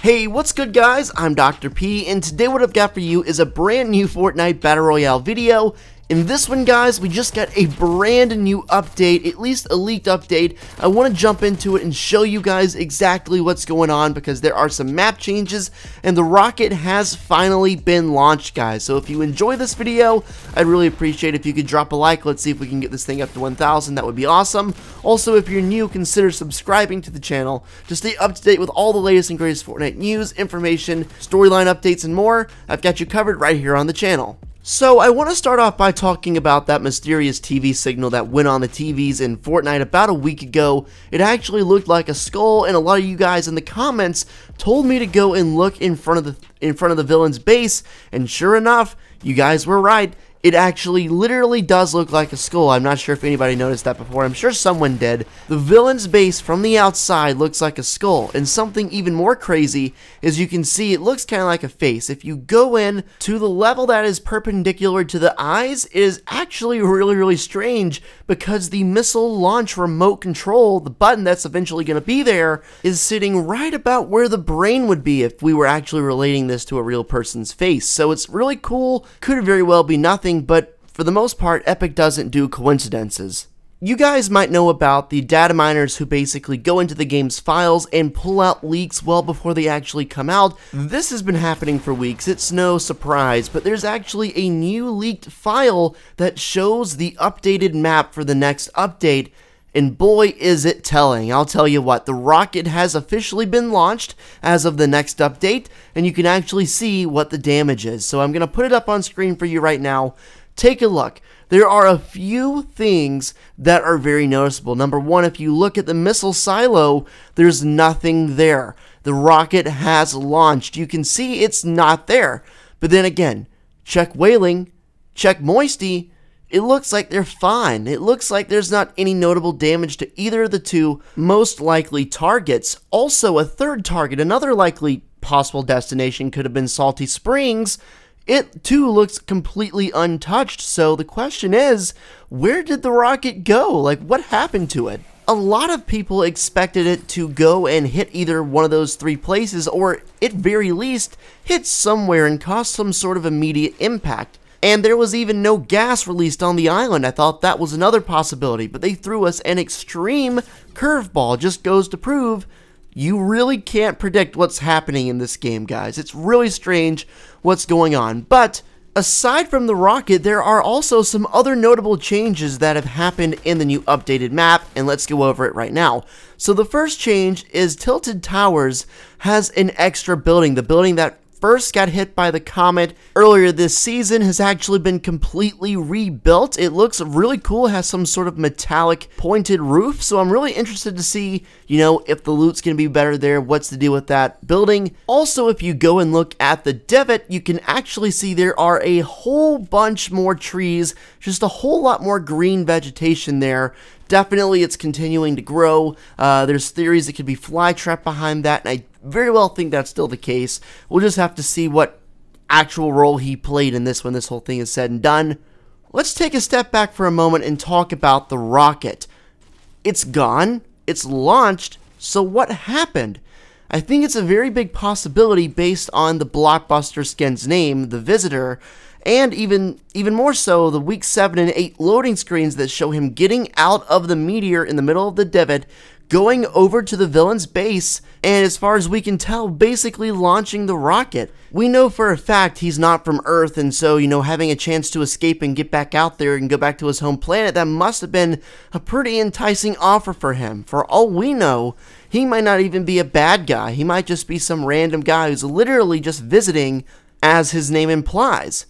Hey, what's good guys? I'm Dr. P, and today what I've got for you is a brand new Fortnite Battle Royale video. In this one guys, we just got a brand new update, at least a leaked update. I want to jump into it and show you guys exactly what's going on because there are some map changes and the rocket has finally been launched guys. So if you enjoy this video, I'd really appreciate if you could drop a like. Let's see if we can get this thing up to 1,000, that would be awesome. Also, if you're new, consider subscribing to the channel to stay up to date with all the latest and greatest Fortnite news, information, storyline updates, and more. I've got you covered right here on the channel. So I want to start off by talking about that mysterious TV signal that went on the TVs in Fortnite about a week ago. It actually looked like a skull, and a lot of you guys in the comments told me to go and look in front of the villain's base, and sure enough, you guys were right. It actually literally does look like a skull. I'm not sure if anybody noticed that before. I'm sure someone did. The villain's base from the outside looks like a skull. And something even more crazy is you can see it looks kind of like a face. If you go in to the level that is perpendicular to the eyes, it is actually really strange because the missile launch remote control, the button that's eventually going to be there, is sitting right about where the brain would be if we were actually relating this to a real person's face. So it's really cool. Could very well be nothing. But for the most part, Epic doesn't do coincidences. You guys might know about the data miners who basically go into the game's files and pull out leaks well before they actually come out. This has been happening for weeks, it's no surprise, but there's actually a new leaked file that shows the updated map for the next update. And boy, is it telling. I'll tell you what, the rocket has officially been launched as of the next update, and you can actually see what the damage is. So I'm going to put it up on screen for you right now. Take a look. There are a few things that are very noticeable. Number one, if you look at the missile silo, there's nothing there. The rocket has launched. You can see it's not there. But then again, check Wailing, check Moisty. It looks like they're fine. It looks like there's not any notable damage to either of the two most likely targets. Also, a third target, another likely possible destination could have been Salty Springs. It too looks completely untouched. So the question is, where did the rocket go? Like, what happened to it? A lot of people expected it to go and hit either one of those three places, or at very least, hit somewhere and cause some sort of immediate impact. And there was even no gas released on the island. I thought that was another possibility, but they threw us an extreme curveball. Just goes to prove you really can't predict what's happening in this game, guys. It's really strange what's going on. But aside from the rocket, there are also some other notable changes that have happened in the new updated map, and let's go over it right now. So the first change is Tilted Towers has an extra building. The building that first got hit by the comet earlier this season has actually been completely rebuilt. It looks really cool. It has some sort of metallic pointed roof, so I'm really interested to see, if the loot's gonna be better there, what's the deal with that building. Also, if you go and look at the divot, you can actually see there are a whole bunch more trees, just a whole lot more green vegetation there. Definitely it's continuing to grow. There's theories it could be Flytrap behind that, and I very well think that's still the case. We'll just have to see what actual role he played in this when this whole thing is said and done. Let's take a step back for a moment and talk about the rocket. It's gone. It's launched. So what happened? I think it's a very big possibility based on the Blockbuster skin's name, the Visitor, and even more so, the week 7 and 8 loading screens that show him getting out of the meteor in the middle of the divot, going over to the villain's base, and as far as we can tell, basically launching the rocket. We know for a fact he's not from Earth, and so, having a chance to escape and get back out there and go back to his home planet, that must have been a pretty enticing offer for him. For all we know, he might not even be a bad guy. He might just be some random guy who's literally just visiting, as his name implies.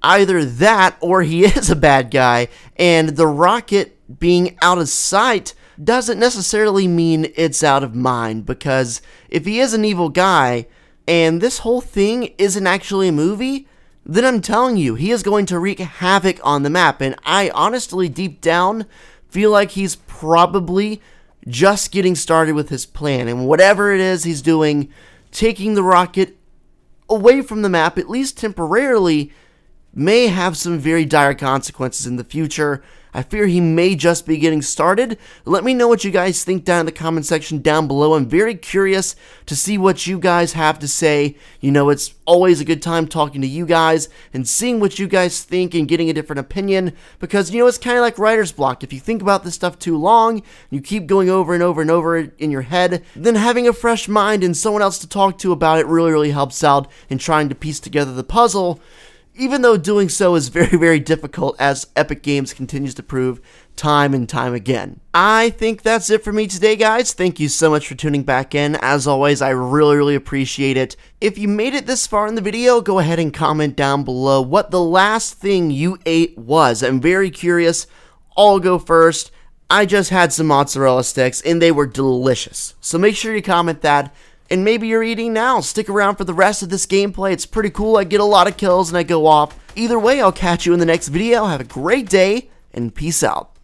Either that, or he is a bad guy, and the rocket being out of sight doesn't necessarily mean it's out of mind, because if he is an evil guy, and this whole thing isn't actually a movie, then I'm telling you, he is going to wreak havoc on the map, and I honestly, deep down, feel like he's probably just getting started with his plan, and whatever it is he's doing, taking the rocket away from the map, at least temporarily, may have some very dire consequences in the future. I fear he may just be getting started. Let me know what you guys think down in the comment section down below. I'm very curious to see what you guys have to say. You know, it's always a good time talking to you guys and seeing what you guys think and getting a different opinion, because, you know, it's kind of like writer's block. If you think about this stuff too long, you keep going over and over and over in your head, then having a fresh mind and someone else to talk to about it really helps out in trying to piece together the puzzle, even though doing so is very difficult, as Epic Games continues to prove time and time again. I think that's it for me today, guys. Thank you so much for tuning back in. As always, I really appreciate it. If you made it this far in the video, go ahead and comment down below what the last thing you ate was. I'm very curious. I'll go first. I just had some mozzarella sticks, and they were delicious. So make sure you comment that. And maybe you're eating now. Stick around for the rest of this gameplay. It's pretty cool. I get a lot of kills and I go off. Either way, I'll catch you in the next video. Have a great day and peace out.